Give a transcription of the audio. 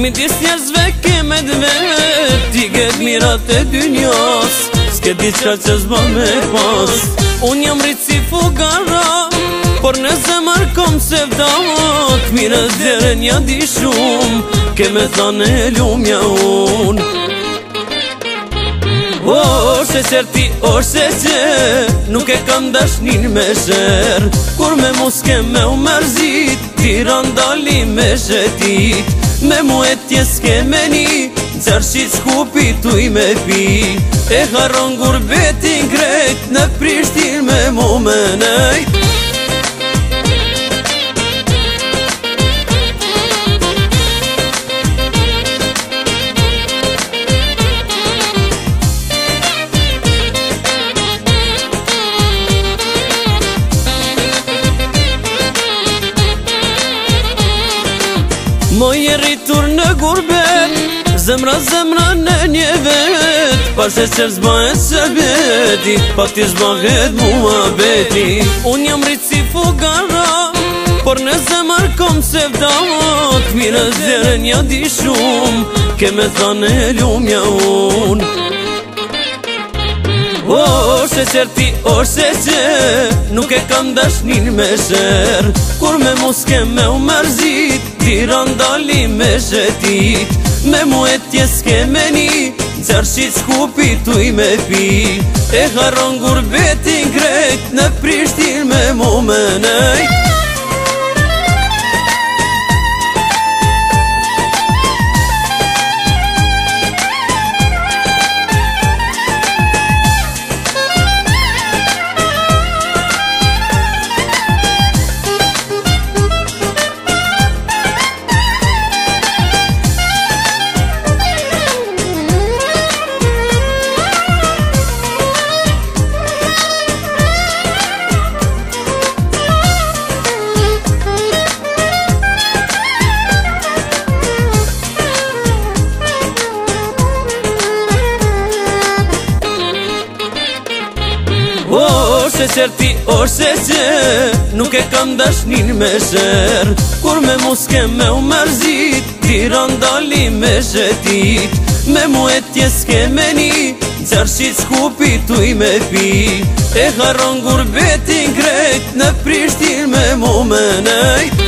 midis njerëzve ke me dvet, ti get mirat e dynjas, s'ke diçka që s'ba me pas. Unë jam rrit si fugara, por në zemër kom sevdat, mire zeren ja di shumë, ke me thane lumja unë. O, se certi, o se që nuk e kam dashnin me sher, kur me muske me u mërzit, ti randali me shetit. Me mu e tje s'ke meni, qërshit s'kupi tuj me pi, e haron gurbetin krejt, në Prishtin me mu menejt. Moj e rritur në gurbet, zemra në një vet, pas e qërë zbahet se beti, pa ti zbahet mua beti. Unë jam rrit si fugara, por në zemër kom sevdat, mire zeren ja di shumë, ke me thane lumja unë. O, se certi, o se që nuk e kam dashnin me sher, kur me muske me u mërzit, ti randali me shetit. Me mu e tje s'ke meni, qërshit s'kupi tuj me pi, e haron gurbetin krejt, në Prishtin me mu menejt. O, se certi, o se që nuk e kam dashnin me sher, kur me muske me u mërzit, ti randali me shetit. Me mu e tje s'ke meni, qërshit s'kupi tuj me pi, e haron gurbetin krejt, në Prishtin me mu menejt.